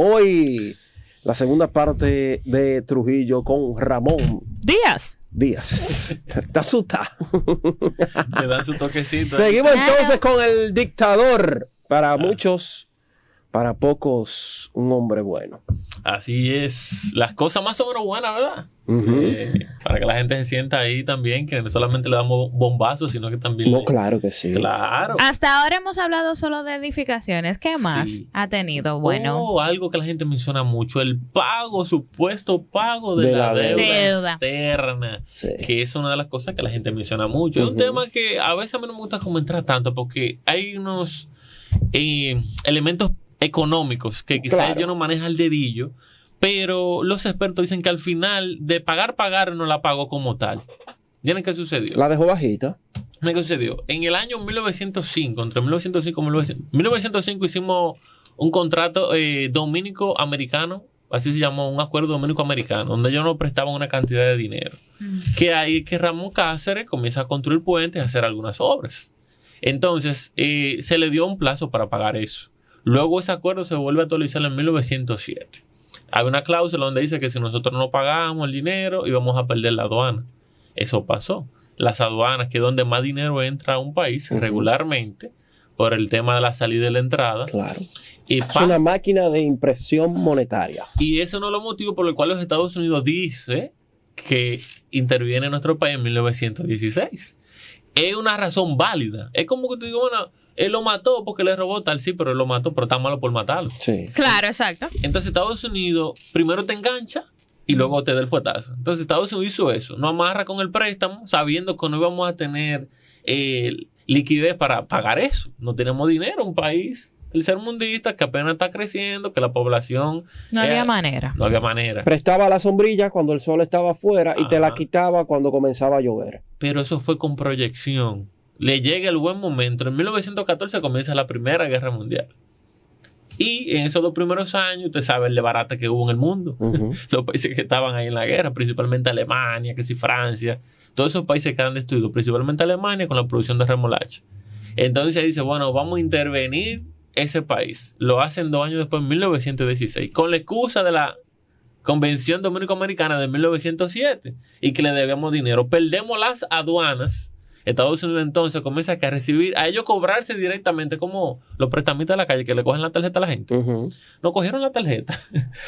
Hoy la segunda parte de Trujillo con Ramón Díaz. Te asusta. Le dan su toquecito. Seguimos entonces con el dictador. Para muchos, para pocos, un hombre bueno. Así es. Las cosas más o menos buenas, ¿verdad? Uh-huh. Para que la gente se sienta ahí también, que no solamente le damos bombazos, sino que también... No, claro que sí. Claro. Hasta ahora hemos hablado solo de edificaciones. ¿Qué más ha tenido? Bueno, algo que la gente menciona mucho, el supuesto pago de la deuda externa, sí, que es una de las cosas que la gente menciona mucho. Es un tema que a veces a mí no me gusta comentar tanto, porque hay unos elementos económicos que quizás ellos no manejan al dedillo, pero los expertos dicen que al final de pagar no la pagó como tal. ¿Tienen qué sucedió? La dejó bajita. ¿Qué sucedió? En el año 1905, entre 1905 y 1905 hicimos un contrato dominico-americano, así se llamó, un acuerdo dominico-americano, donde ellos nos prestaban una cantidad de dinero. Que ahí que Ramón Cáceres comienza a construir puentes, a hacer algunas obras. Entonces, se le dio un plazo para pagar eso. Luego ese acuerdo se vuelve a actualizar en 1907. Hay una cláusula donde dice que si nosotros no pagamos el dinero íbamos a perder la aduana. Eso pasó. Las aduanas, que es donde más dinero entra a un país regularmente, por el tema de la salida y la entrada. Claro. Es una máquina de impresión monetaria. Y eso no es lo motivo por el cual los Estados Unidos dice que interviene en nuestro país en 1916. Es una razón válida. Es como que te digo, bueno, él lo mató porque le robó tal, sí, pero él lo mató, pero está malo por matarlo. Sí. Claro, exacto. Entonces Estados Unidos primero te engancha y luego te da el fuetazo. Entonces Estados Unidos hizo eso. Nos amarra con el préstamo sabiendo que no íbamos a tener liquidez para pagar eso. No tenemos dinero, un país tercermundista que apenas está creciendo, que la población... No había manera. No había manera. Prestaba la sombrilla cuando el sol estaba afuera y te la quitaba cuando comenzaba a llover. Pero eso fue con proyección. Le llega el buen momento. En 1914 comienza la Primera Guerra Mundial. Y en esos 2 primeros años, usted sabe el desbarate que hubo en el mundo. Uh-huh. Los países que estaban ahí en la guerra, principalmente Alemania, que sí, Francia. Todos esos países quedan destruidos, principalmente Alemania, con la producción de remolacha. Entonces se dice, bueno, vamos a intervenir ese país. Lo hacen 2 años después, en 1916, con la excusa de la Convención Dominico-Americana de 1907 y que le debíamos dinero. Perdemos las aduanas. Estados Unidos entonces comienza a recibir, a ellos cobrarse directamente como los prestamistas de la calle que le cogen la tarjeta a la gente. Uh-huh. No cogieron la tarjeta.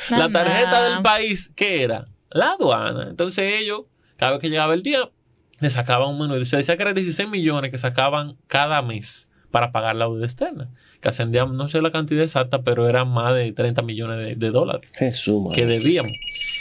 La tarjeta del país, ¿qué era? La aduana. Entonces ellos, cada vez que llegaba el día, le sacaban un menú. Se decía que eran 16 millones que sacaban cada mes para pagar la deuda externa, que ascendían, no sé la cantidad exacta, pero eran más de 30 millones de dólares que debíamos.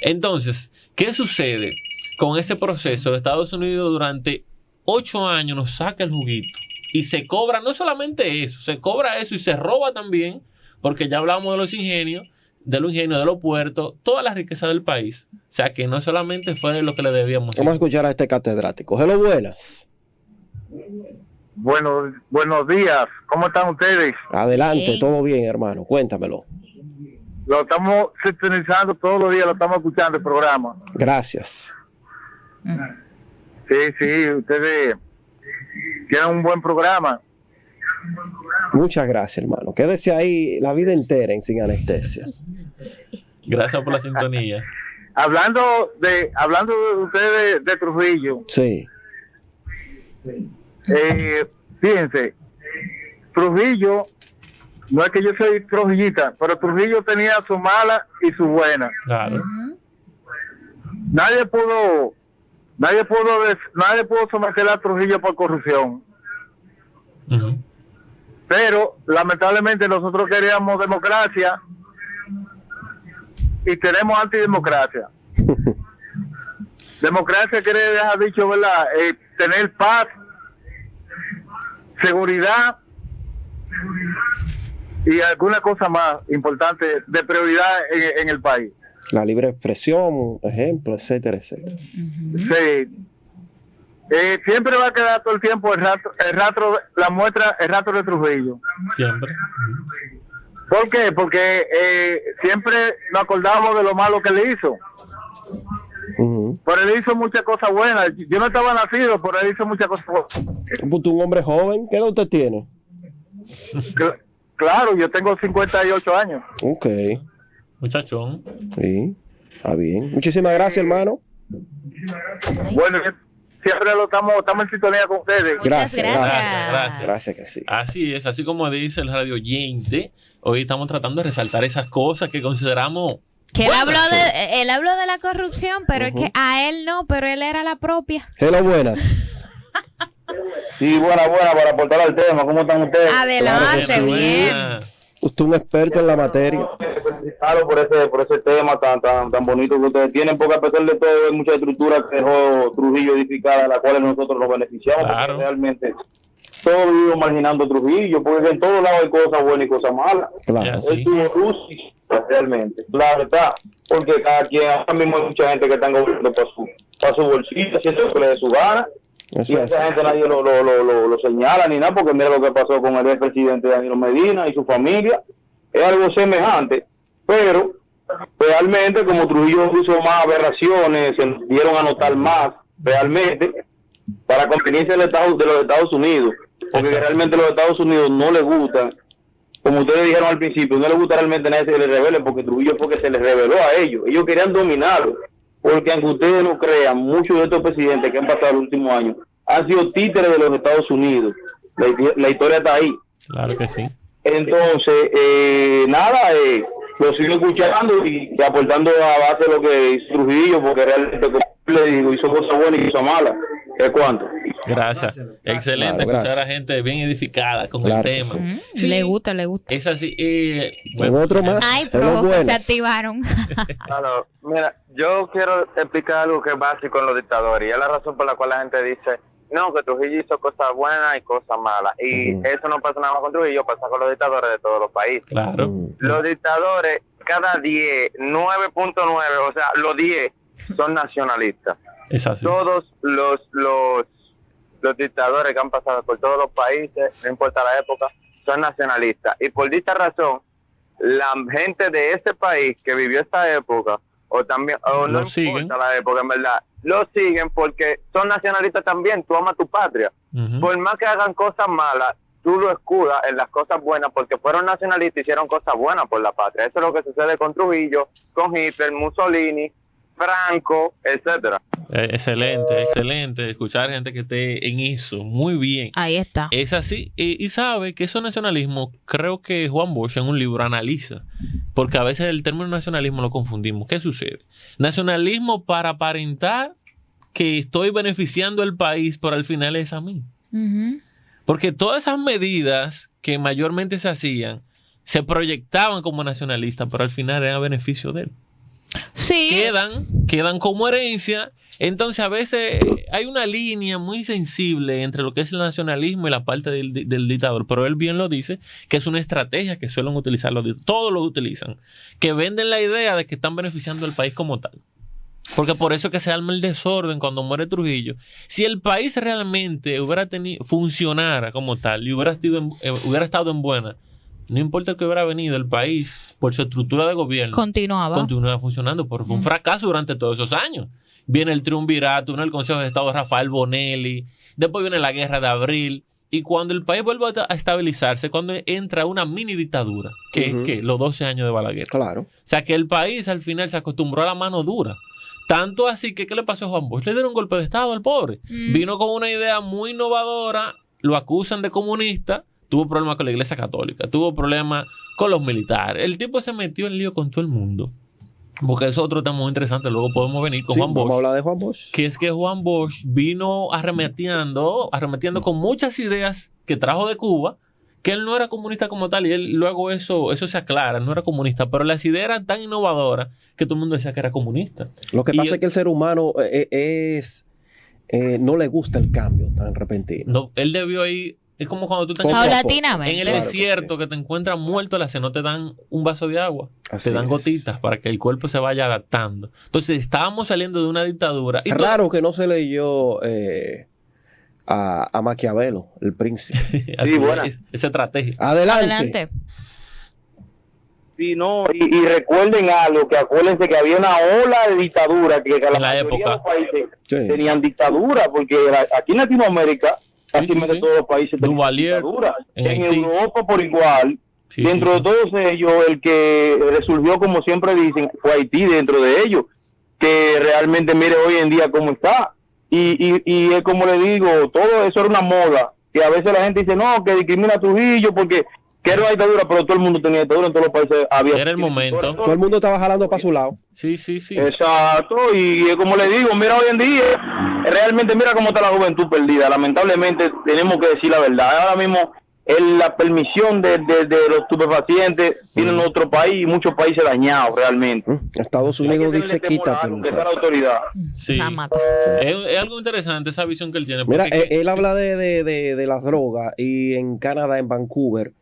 Entonces, ¿qué sucede con ese proceso? De Estados Unidos durante 8 años nos saca el juguito y se cobra, no solamente eso, se cobra eso y se roba también, porque ya hablamos de los ingenios, de los puertos, toda la riqueza del país. O sea que no solamente fue lo que le debíamos. Vamos a escuchar a este catedrático. Hello, buenas. Buenos días, ¿cómo están ustedes? Adelante, todo bien, hermano, cuéntamelo. Lo estamos sintonizando todos los días, lo estamos escuchando el programa. Gracias. Sí, ustedes tienen un buen programa. Muchas gracias, hermano. Quédese ahí la vida entera en Sin Anestesia. Gracias por la sintonía. Hablando de ustedes de Trujillo. Sí. Fíjense, Trujillo, no es que yo soy trujillita, pero Trujillo tenía su mala y su buena. Claro. Nadie pudo someter a Trujillo por corrupción. Uh-huh. Pero lamentablemente nosotros queríamos democracia y tenemos antidemocracia. Democracia quiere dejar dicho, ¿verdad? Tener paz, seguridad y alguna cosa más importante de prioridad en el país. La libre expresión, ejemplo, etcétera, etcétera. Uh-huh. Sí. Siempre va a quedar todo el tiempo el rastro de Trujillo. Siempre. ¿Por qué? Porque siempre nos acordamos de lo malo que le hizo. Uh-huh. Pero él hizo muchas cosas buenas. Yo no estaba nacido, pero él hizo muchas cosas buenas. Un hombre joven, ¿qué edad usted tiene? Claro, yo tengo 58 años. Ok. Muchachón. Sí, está bien. Muchísimas gracias, hermano. Bueno, siempre estamos en sintonía con ustedes. Gracias que sí. Así es, así como dice el radio oyente, hoy estamos tratando de resaltar esas cosas que consideramos. Que él habló de la corrupción, pero es que a él no, pero él era la propia. Hello, buenas. Sí, buena, para aportar al tema. ¿Cómo están ustedes? Adelante, Claro que sí. bien. Usted es un experto en la materia. Felicitarlos por ese tema tan bonito que ustedes tienen, porque a pesar de todo hay mucha estructura que dejó Trujillo edificada, a la cual nosotros nos beneficiamos, Claro. porque realmente todos vivimos marginando Trujillo, porque en todos lados hay cosas buenas y cosas malas. Claro. Sí. Él tuvo luz realmente, claro está, porque cada quien, ahora mismo hay mucha gente que está gobernando para su bolsillo, haciendo lo que le dé su gana. Eso Y es. esa gente nadie lo señala ni nada, porque mira lo que pasó con el expresidente Danilo Medina y su familia. Es algo semejante, pero realmente como Trujillo hizo más aberraciones, se dieron a notar más realmente para conveniencia de los Estados Unidos, porque Exacto. realmente los Estados Unidos no les gusta, como ustedes dijeron al principio, no les gusta realmente a nadie que se les revele, porque Trujillo fue que se les reveló a ellos. Ellos querían dominarlo. Porque aunque ustedes no crean, muchos de estos presidentes que han pasado los últimos años han sido títeres de los Estados Unidos. La historia está ahí. Claro que sí. Entonces, lo sigo escuchando y aportando a base de lo que hizo Trujillo, porque realmente, como le digo, hizo cosas buenas y cosas malas. ¿Es cuánto? Gracias. Excelente Claro, escuchar gracias. a gente bien edificada con Claro el que tema. sí. Sí, Le gusta. es así. Bueno, otro más. Ay, Hello, pero se buenas. activaron. Claro, mira, yo quiero explicar algo que es básico en los dictadores y es la razón por la cual la gente dice, no, que Trujillo hizo cosas buenas y cosas malas. Y eso no pasa nada más con Trujillo, pasa con los dictadores de todos los países. Claro. Los dictadores, cada 10, 9.9, o sea, los 10 son nacionalistas. Es así. Todos los dictadores que han pasado por todos los países, no importa la época, son nacionalistas. Y por dicha razón, la gente de ese país que vivió esta época, o también, o no Lo siguen. importa la época, en verdad, lo siguen porque son nacionalistas también. Tú amas tu patria. Ujú. Por más que hagan cosas malas, tú lo escudas en las cosas buenas porque fueron nacionalistas y hicieron cosas buenas por la patria. Eso es lo que sucede con Trujillo, con Hitler, Mussolini, Franco, etcétera. Excelente escuchar gente que esté en eso. Muy bien. Ahí está. Es así. Y sabe que eso nacionalismo, creo que Juan Bosch en un libro analiza, porque a veces el término nacionalismo lo confundimos. ¿Qué sucede? Nacionalismo para aparentar que estoy beneficiando al país, pero al final es a mí. Ujú. Porque todas esas medidas que mayormente se hacían se proyectaban como nacionalistas, pero al final eran a beneficio de él. Sí. Quedan como herencia. Entonces a veces hay una línea muy sensible entre lo que es el nacionalismo y la parte del dictador, pero él bien lo dice, que es una estrategia que suelen utilizar todos lo utilizan, que venden la idea de que están beneficiando al país como tal. Porque por eso es que se arma el desorden cuando muere Trujillo. Si el país realmente funcionara como tal y hubiera estado en buena, no importa el que hubiera venido, el país, por su estructura de gobierno, continuaba funcionando, pero fue un fracaso durante todos esos años. Viene el triunvirato, viene el Consejo de Estado de Rafael Bonelli, después viene la Guerra de Abril, y cuando el país vuelve a estabilizarse, cuando entra una mini dictadura, que es que los 12 años de Balaguer. Claro. O sea que el país al final se acostumbró a la mano dura. Tanto así que, ¿qué le pasó a Juan Bosch? Le dieron un golpe de Estado al pobre. Vino con una idea muy innovadora, lo acusan de comunista, tuvo problemas con la Iglesia Católica, tuvo problemas con los militares. El tipo se metió en lío con todo el mundo. Porque eso es otro tema muy interesante. Luego podemos venir con Juan Bosch. Vamos a hablar de Juan Bosch. Que es que Juan Bosch vino arremetiendo con muchas ideas que trajo de Cuba, que él no era comunista como tal, y él luego eso se aclara, no era comunista, pero las ideas eran tan innovadoras que todo el mundo decía que era comunista. Lo que pasa es que el ser humano no le gusta el cambio tan repentino. No, él debió ir. Es como cuando tú estás Paulatinamente. en el Claro desierto que te encuentras muerto, no te dan un vaso de agua, Así te dan es. gotitas para que el cuerpo se vaya adaptando. Entonces estábamos saliendo de una dictadura. Es raro que no se leyó a Maquiavelo, el príncipe. Así buena. es estrategia. Adelante. Sí, no, y recuerden algo, que acuérdense que había una ola de dictadura, que la En la mayoría época. de los países Sí. tenían dictadura, porque aquí en Latinoamérica, Sí, casi sí. todos los países tenían Duvalier, dictadura. en En Haití. Europa por igual, Sí, dentro sí, de todos ellos, el que resurgió, como siempre dicen, fue Haití dentro de ellos, que realmente mire hoy en día cómo está. Y es como le digo, todo eso era una moda, que a veces la gente dice, no, que discrimina a Trujillo porque que era una dictadura, pero todo el mundo tenía dictadura, en todos los países había. Era el momento. Todo el mundo estaba jalando para su lado. Sí. Exacto, y es como le digo, mira hoy en día, realmente mira cómo está la juventud perdida. Lamentablemente tenemos que decir la verdad. Ahora mismo la permisión de los estupefacientes tiene en otro país y muchos países dañados realmente. Estados Unidos dice quítate. Que está la autoridad. Sí. Es algo interesante esa visión que él tiene. Mira, porque él habla de las drogas y en Canadá, en Vancouver,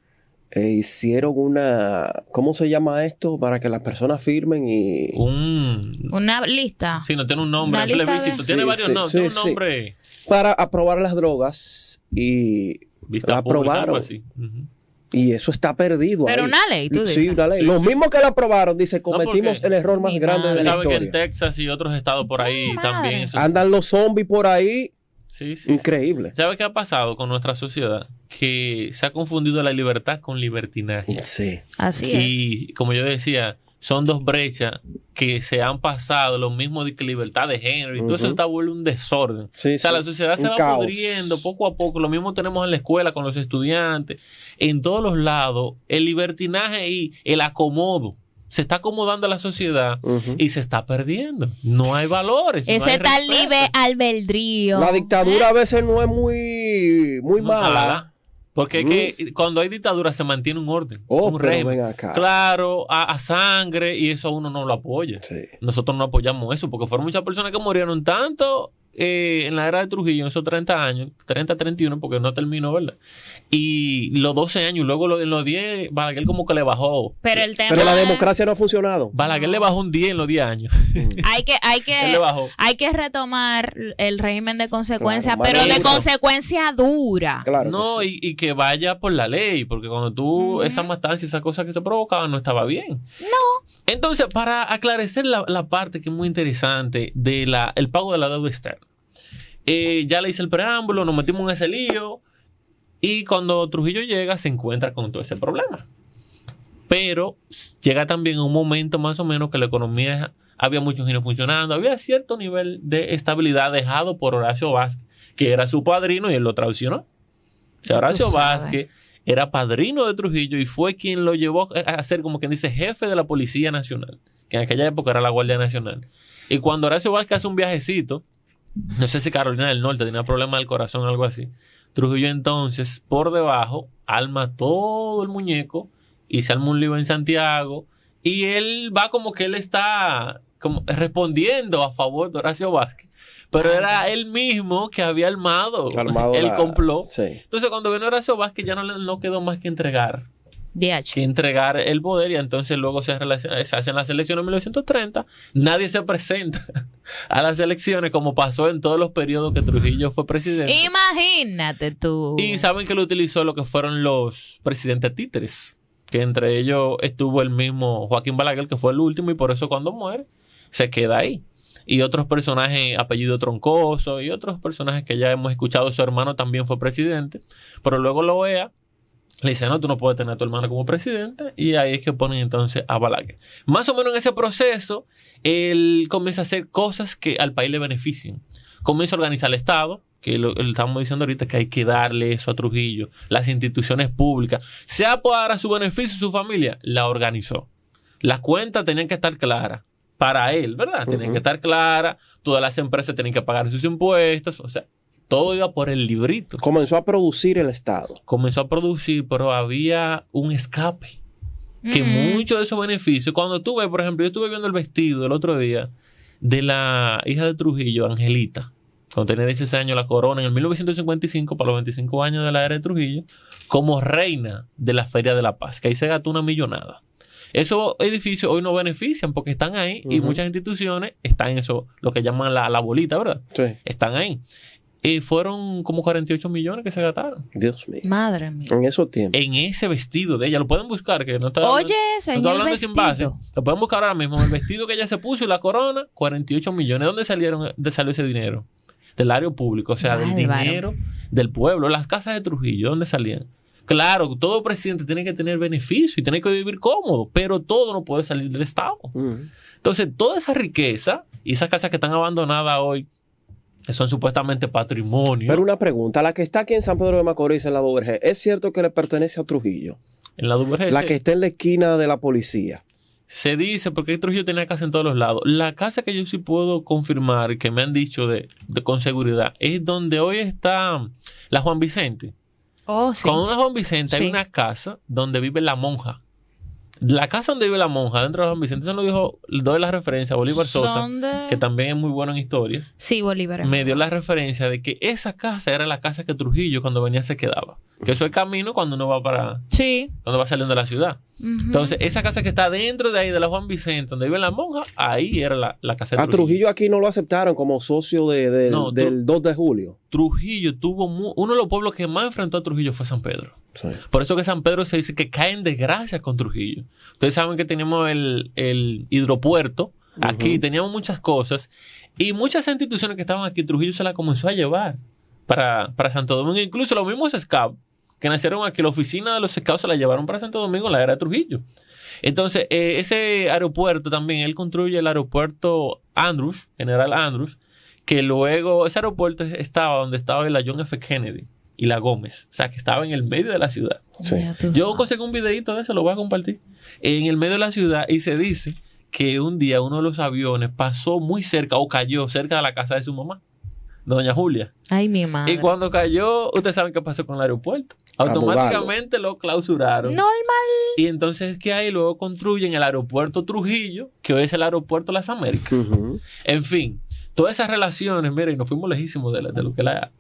hicieron una, ¿cómo se llama esto? Para que las personas firmen y... Una lista. Sí, no tiene un nombre. Una lista Plebiscito. Tiene varios nombres. Tiene un nombre. Para aprobar las drogas y Vista la pública, aprobaron. algo así. Ujú. Y eso está perdido. Pero ahí. una ley, tú dices. Sí, una ley. Sí, Los sí. mismos que la aprobaron, dice, porque cometimos el error más mi grande de madre. la Sabe que en historia. Texas y otros estados por ahí Ay, también. madre. Eso Andan los zombies por ahí. sí. Increíble. ¿Sabe qué ha pasado con nuestra sociedad? Que se ha confundido la libertad con libertinaje. Sí. Así es. Y como yo decía, son dos brechas que se han pasado, lo mismo de que libertad de género, y todo eso está vuelve un desorden. Sí, O sea, sí. la sociedad se Un va caos. pudriendo poco a poco. Lo mismo tenemos en la escuela con los estudiantes. En todos los lados, el libertinaje y el acomodo. Se está acomodando a la sociedad y se está perdiendo. No hay valores. no Ese hay tal respeto. libre albedrío. La dictadura a veces no es muy mala. Porque es que cuando hay dictadura se mantiene un orden, Oh, un pero régimen. ven acá. Claro, a sangre, y eso uno no lo apoya. Sí. Nosotros no apoyamos eso, porque fueron muchas personas que murieron tanto en la era de Trujillo, en esos 30 años, 30, 31, porque no terminó, ¿verdad? Y los 12 años, luego en los 10, Balaguer como que le bajó. Pero el tema Pero la es- democracia no ha funcionado. Balaguer le bajó un 10 en los 10 años. Él le bajó. hay que retomar el régimen de consecuencia, Claro, pero de eso. consecuencia dura. Claro. No, que sí. y que vaya por la ley, porque cuando tú, esa matanza y esas cosas que se provocaban no estaba bien. No. Entonces, para aclarecer la parte que es muy interesante de el pago de la deuda externa. Ya le hice el preámbulo, nos metimos en ese lío, y cuando Trujillo llega se encuentra con todo ese problema. Pero llega también un momento más o menos que la economía había muchos ingenios funcionando, había cierto nivel de estabilidad dejado por Horacio Vázquez, que era su padrino y él lo traicionó. O sea, Horacio Tú sabes. Vázquez era padrino de Trujillo y fue quien lo llevó a ser, como quien dice, jefe de la Policía Nacional, que en aquella época era la Guardia Nacional. Y cuando Horacio Vázquez hace un viajecito, no sé si Carolina del Norte tenía problemas del corazón o algo así, Trujillo entonces, por debajo, arma todo el muñeco y se arma un lío en Santiago, y él va como que él está como respondiendo a favor de Horacio Vázquez, pero era él mismo que había armado el complot. Sí. Entonces, cuando vino Horacio Vázquez ya no quedó más que entregar DH. el poder, y entonces luego se hacen las elecciones en 1930. Nadie se presenta a las elecciones, como pasó en todos los periodos que Trujillo fue presidente. Imagínate tú. Y saben que lo utilizó lo que fueron los presidentes títeres, que entre ellos estuvo el mismo Joaquín Balaguer, que fue el último, y por eso cuando muere se queda ahí. Y otros personajes, apellido Troncoso, y otros personajes que ya hemos escuchado. Su hermano también fue presidente, pero luego la OEA le dice, no, tú no puedes tener a tu hermano como presidente, y ahí es que ponen entonces a Balaguer. Más o menos en ese proceso, él comienza a hacer cosas que al país le beneficien. Comienza a organizar el Estado, que lo estamos diciendo ahorita, que hay que darle eso a Trujillo. Las instituciones públicas, sea para su beneficio y su familia, la organizó. Las cuentas tenían que estar claras para él, ¿verdad? Tenían que estar claras, todas las empresas tenían que pagar sus impuestos, o sea, todo iba por el librito. Comenzó a producir el Estado. Comenzó a producir, pero había un escape. Que muchos de esos beneficios, cuando tú ves, por ejemplo, yo estuve viendo el vestido el otro día de la hija de Trujillo, Angelita, cuando tenía 16 años, la corona en el 1955, para los 25 años de la era de Trujillo, como reina de la Feria de la Paz, que ahí se gastó una millonada. Esos edificios hoy no benefician porque están ahí, y muchas instituciones están en eso, lo que llaman la bolita, ¿verdad? Sí. Están ahí. Y fueron como 48 millones que se gastaron Dios mío. Madre mía. En esos tiempos. en ese vestido de ella. Lo pueden buscar, que no está Oye, eso, no en estoy el hablando sin base. vestido. Lo pueden buscar ahora mismo. El vestido que ella se puso y la corona, 48 millones. ¿De dónde salió ese dinero? Del área público, o sea, del Bárbaro. dinero del pueblo. Las casas de Trujillo, ¿dónde salían? Claro, todo presidente tiene que tener beneficio y tiene que vivir cómodo, pero todo no puede salir del Estado. Entonces, toda esa riqueza y esas casas que están abandonadas hoy, que son supuestamente patrimonio. Pero una pregunta, la que está aquí en San Pedro de Macorís, en la Duvergé, ¿es cierto que le pertenece a Trujillo? En la Duvergé. La que está en la esquina de la policía. Se dice, porque Trujillo tenía casa en todos los lados. La casa que yo sí puedo confirmar, que me han dicho con seguridad, es donde hoy está la Juan Vicente. Oh, sí. Con una Juan Vicente hay una casa donde vive la monja. La casa donde vive la monja, dentro de la Juan Vicente, eso lo dijo, doy la referencia a Bolívar Sosa, que también es muy bueno en historia. Sí, Bolívar. Me dio la referencia de que esa casa era la casa que Trujillo cuando venía se quedaba. Que eso es camino cuando uno va para... Sí. Cuando va saliendo de la ciudad. Entonces, esa casa que está dentro de ahí, de la Juan Vicente, donde vive la monja, ahí era la casa de Trujillo. A Trujillo aquí no lo aceptaron como socio del 2 de julio. Trujillo tuvo... uno de los pueblos que más enfrentó a Trujillo fue San Pedro. Sí. Por eso que San Pedro se dice que cae en desgracia con Trujillo. Ustedes saben que teníamos el hidropuerto. Aquí teníamos muchas cosas. Y muchas instituciones que estaban aquí, Trujillo se las comenzó a llevar para Santo Domingo. Incluso los mismos scouts que nacieron aquí, la oficina de los scouts se la llevaron para Santo Domingo en la era de Trujillo. Entonces, ese aeropuerto también, él construye el aeropuerto Andrews, General Andrews, que luego ese aeropuerto estaba donde estaba la John F. Kennedy y la Gómez. O sea, que estaba en el medio de la ciudad. Sí. Yo conseguí un videito de eso, lo voy a compartir. En el medio de la ciudad, y se dice que un día uno de los aviones pasó muy cerca o cayó cerca de la casa de su mamá, doña Julia. Ay, mi madre. Y cuando cayó, ustedes saben qué pasó con el aeropuerto. Automáticamente lo clausuraron. Normal. Y entonces, ¿qué hay? Luego construyen el aeropuerto Trujillo, que hoy es el aeropuerto de las Américas. En fin, todas esas relaciones, miren, nos fuimos lejísimos de lo que la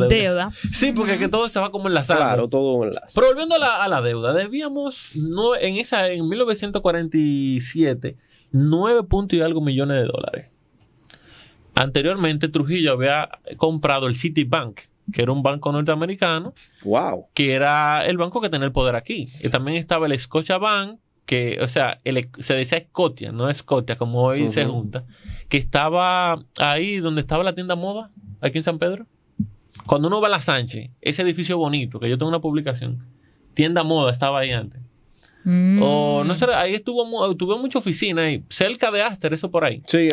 deuda. Sí, porque que todo se va como enlazando. Claro, todo enlaza. Pero volviendo a la deuda, debíamos en 1947 9 puntos y algo millones de dólares. Anteriormente, Trujillo había comprado el Citibank, que era un banco norteamericano. Wow. Que era el banco que tenía el poder aquí. Y también estaba el Scotiabank, que, o sea, se decía Scotia, no Scotia, como hoy se junta, que estaba ahí donde estaba la tienda moda, aquí en San Pedro. Cuando uno va a la Sánchez, ese edificio bonito, que yo tengo una publicación, tienda moda estaba ahí antes. O no sé, ahí tuve mucha oficina ahí, cerca de Aster, eso por ahí. Sí,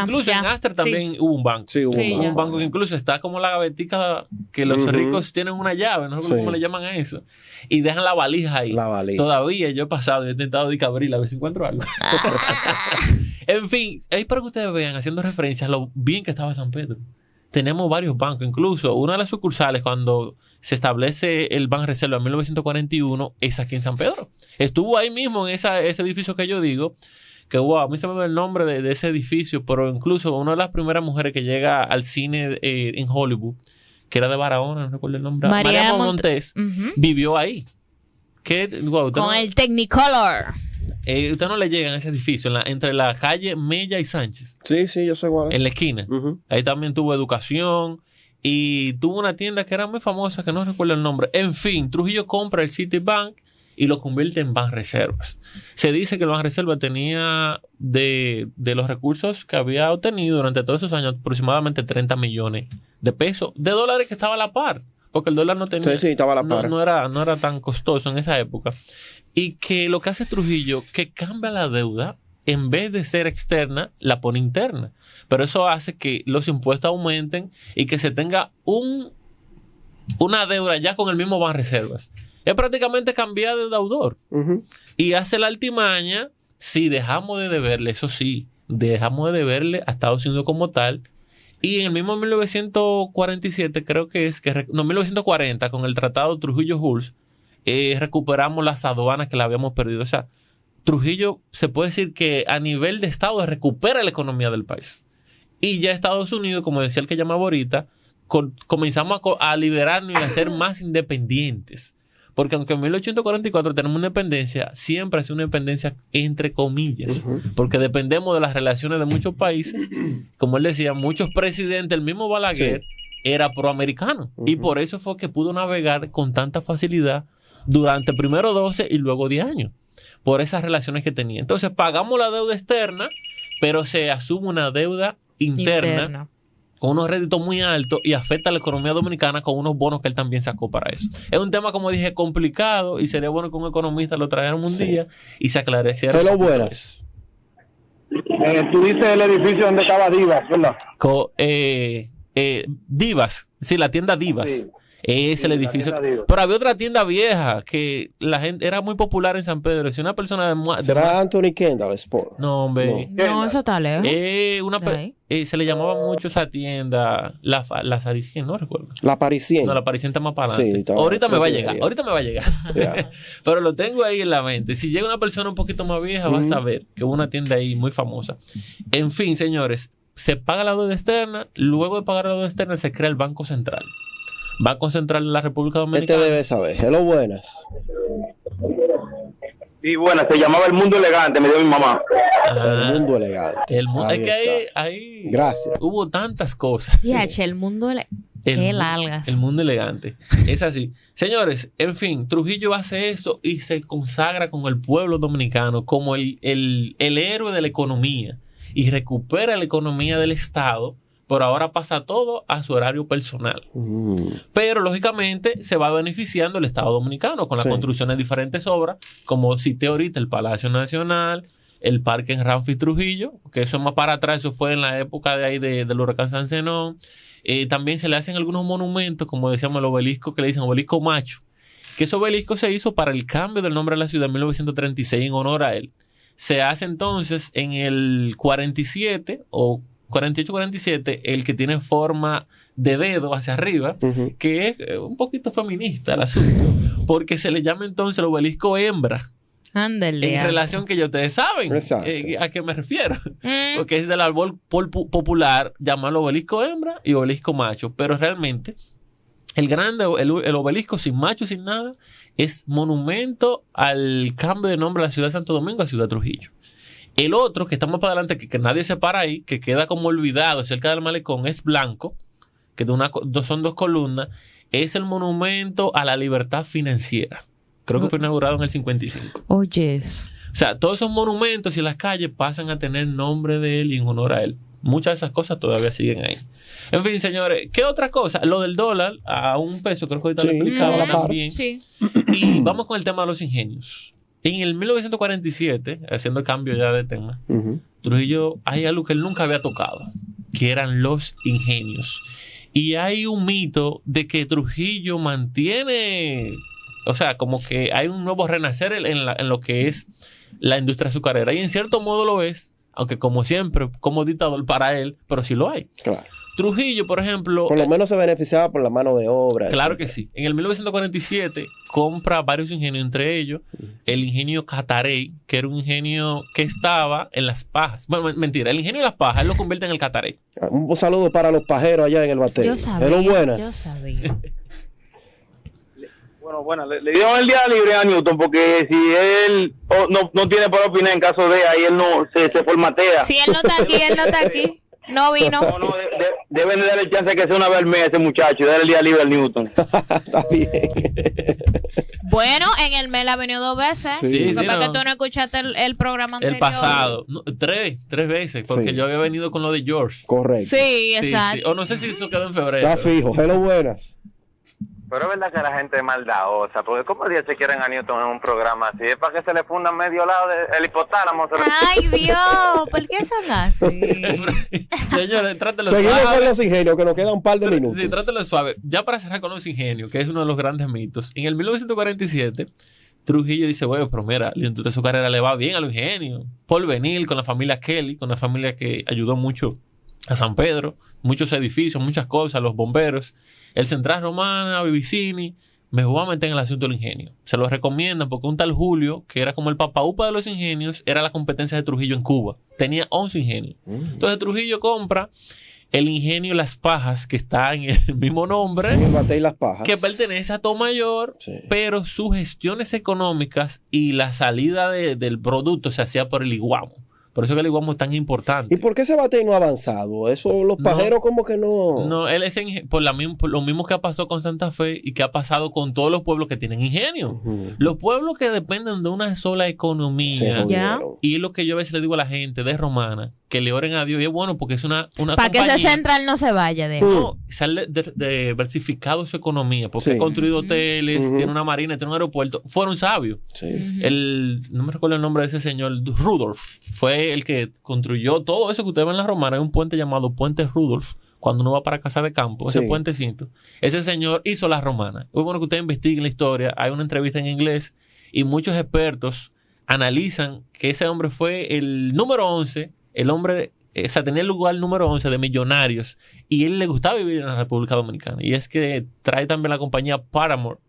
incluso en Aster también hubo un banco. Sí, hubo un banco que incluso está como la gavetica que los ricos tienen una llave, no sé cómo le llaman a eso, y dejan la valija ahí. La valija. Todavía yo he pasado y he intentado abrirla a ver si encuentro algo. En fin, ahí para que ustedes vean, haciendo referencia a lo bien que estaba San Pedro. Tenemos varios bancos, incluso una de las sucursales cuando se establece el Banreserva en 1941 es aquí en San Pedro. Estuvo ahí mismo en ese edificio que yo digo, que wow, a mí se me ve el nombre de ese edificio, pero incluso una de las primeras mujeres que llega al cine en Hollywood, que era de Barahona, no recuerdo el nombre, María Montes, vivió ahí. Con el Technicolor. Usted no le llegan a ese edificio entre la calle Mella y Sánchez. Sí, yo sé cuál es. En la esquina. Ahí también tuvo educación y tuvo una tienda que era muy famosa, que no recuerdo el nombre. En fin, Trujillo compra el Citibank y lo convierte en Banreservas. Se dice que el Banreservas tenía de los recursos que había obtenido durante todos esos años aproximadamente 30 millones de pesos, de dólares, que estaba a la par. Porque el dólar no tenía. Estaba a la par. No era tan costoso en esa época. Y que lo que hace Trujillo, que cambia la deuda, en vez de ser externa, la pone interna. Pero eso hace que los impuestos aumenten y que se tenga una deuda ya con el mismo Banreservas. Es prácticamente cambiar de deudor. Y hace la altimaña, si dejamos de deberle, eso sí, dejamos de deberle a Estados Unidos como tal. Y en el mismo 1947, creo que es, 1940, con el Tratado Trujillo-Hulse, recuperamos las aduanas que la habíamos perdido. O sea, Trujillo se puede decir que a nivel de Estado recupera la economía del país. Y ya Estados Unidos, como decía el que llamaba ahorita, comenzamos a liberarnos y a ser más independientes. Porque aunque en 1844 tenemos una independencia, siempre es una independencia entre comillas. Porque dependemos de las relaciones de muchos países. Como él decía, muchos presidentes, el mismo Balaguer, era proamericano. Y por eso fue que pudo navegar con tanta facilidad durante primero 12 y luego 10 años, por esas relaciones que tenía. Entonces pagamos la deuda externa, pero se asume una deuda interna con unos réditos muy altos y afecta a la economía dominicana con unos bonos que él también sacó para eso. Es un tema, como dije, complicado y sería bueno que un economista lo trajera un día y se aclareciera. Hello, buenas. Tú dices el edificio donde estaba Divas, ¿verdad? Divas, sí, la tienda Divas. Sí. Es el edificio. Pero había otra tienda vieja que la gente era muy popular en San Pedro. Si una persona ¿Será Anthony Kendall Sport? No, hombre. No, eso está lejos. Se le llamaba mucho esa tienda la Saricien, no recuerdo. La Parisien. No, la Parisien está más para adelante. Sí, ahorita me va a llegar. Yeah. Pero lo tengo ahí en la mente. Si llega una persona un poquito más vieja, va a saber que hubo una tienda ahí muy famosa. En fin, señores, se paga la deuda externa. Luego de pagar la deuda externa se crea el Banco Central. Banco Central de la República Dominicana. Debe saber. Hello, buenas. Y bueno, se llamaba El Mundo Elegante, me dio mi mamá. El mundo elegante. Es que ahí Gracias. hubo tantas cosas. El mundo... Qué largas. El mundo elegante. Es así. Señores, en fin, Trujillo hace eso y se consagra con el pueblo dominicano como el héroe de la economía y recupera la economía del Estado. Por ahora pasa todo a su horario personal. Pero, lógicamente, se va beneficiando el Estado Dominicano con la construcción de diferentes obras, como cité ahorita, el Palacio Nacional, el Parque en Ramfis Trujillo, que eso más para atrás, eso fue en la época de ahí del huracán San Zenón. También se le hacen algunos monumentos, como decíamos, el obelisco, que le dicen obelisco macho, que ese obelisco se hizo para el cambio del nombre de la ciudad en 1936 en honor a él. Se hace entonces en el 47 o 48-47, el que tiene forma de dedo hacia arriba, que es un poquito feminista el asunto, porque se le llama entonces el obelisco hembra. Ándale. En relación que ya ustedes saben a qué me refiero. Porque es del árbol popular llamarlo obelisco hembra y obelisco macho. Pero realmente el obelisco sin macho, sin nada, es monumento al cambio de nombre de la ciudad de Santo Domingo a Ciudad Trujillo. El otro, que está más para adelante, que nadie se para ahí, que queda como olvidado cerca del malecón, es blanco, que son dos columnas, es el monumento a la libertad financiera. Creo que fue inaugurado en el 55. Oye. O sea, todos esos monumentos y las calles pasan a tener nombre de él y en honor a él. Muchas de esas cosas todavía siguen ahí. En fin, señores, ¿qué otra cosa? Lo del dólar a $1, creo que ahorita lo explicaba también. Sí. Y vamos con el tema de los ingenios. En el 1947, haciendo el cambio ya de tema, Trujillo, hay algo que él nunca había tocado, que eran los ingenios. Y hay un mito de que Trujillo mantiene, o sea, como que hay un nuevo renacer en lo que es la industria azucarera. Y en cierto modo lo es, aunque como siempre, como dictador para él, pero sí lo hay. Claro. Trujillo, por ejemplo... Por lo menos se beneficiaba por la mano de obra. Claro que sí. En el 1947 compra varios ingenios, entre ellos el ingenio Catarey, que era un ingenio que estaba en Las Pajas. Bueno, mentira, el ingenio de Las Pajas, él lo convierte en el Catarey. Un saludo para los pajeros allá en el Batey. Yo sabía. Bueno, le dieron el día libre a Newton porque si él no tiene por opinar en caso de ahí, él no se formatea. Si él no está aquí, no vino. No, deben de darle chance de que sea una vez al mes a ese muchacho y darle el día libre al Newton. Está bien. Bueno, en el mes ha venido 2 veces. Sí, ¿Por qué tú no escuchaste el programa anterior? El pasado. No, tres veces, porque yo había venido con lo de George. Correcto. Sí, exacto. Sí. O no sé si eso quedó en febrero. Está fijo. Hello, buenas. Pero es verdad que la gente es maldadosa, porque ¿cómo días se quieren a Newton en un programa así? Es para que se le funda medio lado del hipotálamo. Ay, Dios, ¿por qué son así? Señores, trátelo Seguimos suave. con los ingenios, que nos queda un par de minutos. Sí, trátelo suave. Ya para cerrar con los ingenios, que es uno de los grandes mitos. En el 1947, Trujillo dice, bueno, pero mira, dentro de su carrera le va bien a los ingenios. Porvenir, con la familia Kelly, con la familia que ayudó mucho a San Pedro, muchos edificios, muchas cosas, los bomberos, el Central Romana, Vivicini, me voy a meter en el asunto del ingenio. Se lo recomiendan porque un tal Julio, que era como el papaupa de los ingenios, era la competencia de Trujillo en Cuba. Tenía 11 ingenios. Entonces Trujillo compra el ingenio Las Pajas, que está en el mismo nombre, En el Batey Las Pajas. que pertenece a Tomayor, pero sus gestiones económicas y la salida del producto se hacía por el Iguamo. Por eso que el Iguamo es tan importante. ¿Y por qué ese Batey no ha avanzado? Eso los pajeros como que no... No, él es por lo mismo que ha pasado con Santa Fe y que ha pasado con todos los pueblos que tienen ingenio. Los pueblos que dependen de una sola economía. Se jodieron. Y es lo que yo a veces le digo a la gente de Romana, que le oren a Dios. Y es bueno porque es una Para que ese central no se vaya de... No, sale diversificado su economía, porque ha construido hoteles, tiene una marina, tiene un aeropuerto. Fueron sabios. Sí. No me recuerdo el nombre de ese señor, Rudolf. Fue el que construyó todo eso que ustedes ven en la Romana. Hay un puente llamado Puente Rudolf. Cuando uno va para Casa de Campo, ese puentecito. Ese señor hizo la Romana. Es bueno que ustedes investiguen la historia. Hay una entrevista en inglés y muchos expertos analizan que ese hombre fue el número 11, el hombre, o sea, tenía el lugar número 11 de millonarios y él le gustaba vivir en la República Dominicana. Y es que trae también la compañía Paramount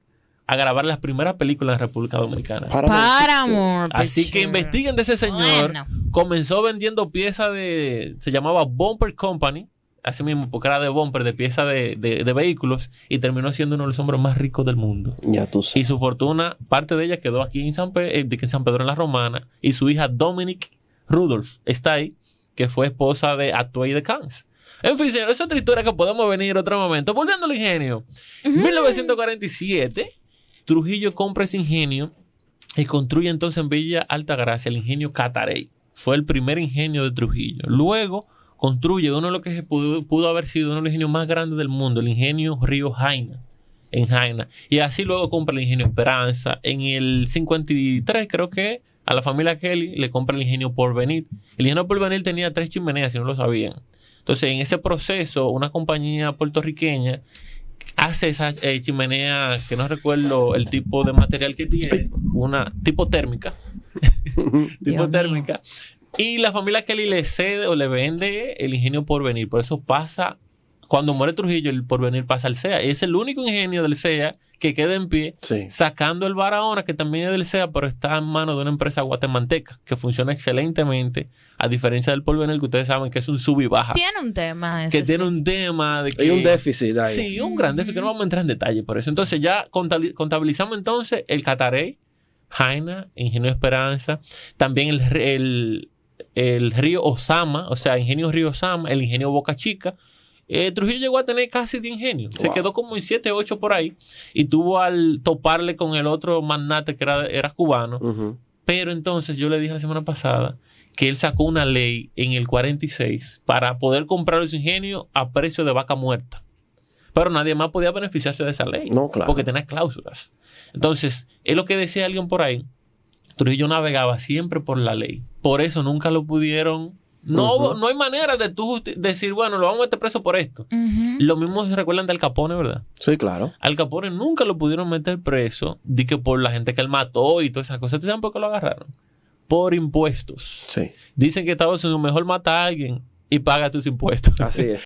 a grabar las primeras películas en la República Dominicana. Paramount. Así que investiguen de ese señor. Bueno. Comenzó vendiendo piezas se llamaba Bumper Company, así mismo, porque era de bumper, de piezas de vehículos, y terminó siendo uno de los hombres más ricos del mundo. Ya tú sabes. Y su fortuna, parte de ella quedó aquí en San Pedro en la Romana, y su hija Dominic Rudolph está ahí, que fue esposa de Atuey de Cans. En fin, señor, es otra historia que podemos venir otro momento. Volviendo al ingenio. 1947, Trujillo compra ese ingenio y construye entonces en Villa Altagracia el ingenio Catarey. Fue el primer ingenio de Trujillo. Luego construye uno de los que pudo haber sido uno de los ingenios más grandes del mundo, el ingenio Río Jaina, en Jaina. Y así luego compra el ingenio Esperanza. En el 53, creo que, a la familia Kelly le compra el ingenio Porvenir. El ingenio Porvenir tenía 3 chimeneas, si no lo sabían. Entonces, en ese proceso, una compañía puertorriqueña hace esa chimenea, que no recuerdo el tipo de material que tiene, una tipo térmica. Tipo térmica. Y la familia Kelly le cede o le vende el ingenio Porvenir. Por eso pasa, cuando muere Trujillo, el Porvenir pasa al CEA. Y es el único ingenio del CEA que queda en pie, sacando el Barahona, que también es del CEA, pero está en manos de una empresa guatemalteca que funciona excelentemente, a diferencia del Porvenir, que ustedes saben que es un sub y baja. Tiene un tema. Que tiene un tema de que... Hay un déficit ahí. Sí, un gran déficit, que no vamos a entrar en detalle por eso. Entonces ya contabilizamos entonces el Catarey, Jaina, Ingenio Esperanza, también el río Osama, o sea, ingenio Río Osama, el ingenio Boca Chica. Trujillo llegó a tener casi 10 ingenios. Se quedó como en 7, 8 por ahí. Y tuvo al toparle con el otro magnate que era cubano. Pero entonces yo le dije la semana pasada que él sacó una ley en el 46 para poder comprar los ingenios a precio de vaca muerta. Pero nadie más podía beneficiarse de esa ley. No, claro. Porque tenía cláusulas. Entonces, es lo que decía alguien por ahí. Trujillo navegaba siempre por la ley. Por eso nunca lo pudieron... No hay manera de tú decir, bueno, lo vamos a meter preso por esto. Lo mismo se recuerdan de Al Capone, ¿verdad? Sí, claro. Al Capone nunca lo pudieron meter preso, di que por la gente que él mató y todas esas cosas. ¿Tú sabes por qué lo agarraron? Por impuestos. Sí. Dicen que Estados Unidos mejor mata a alguien y paga tus impuestos. Así es.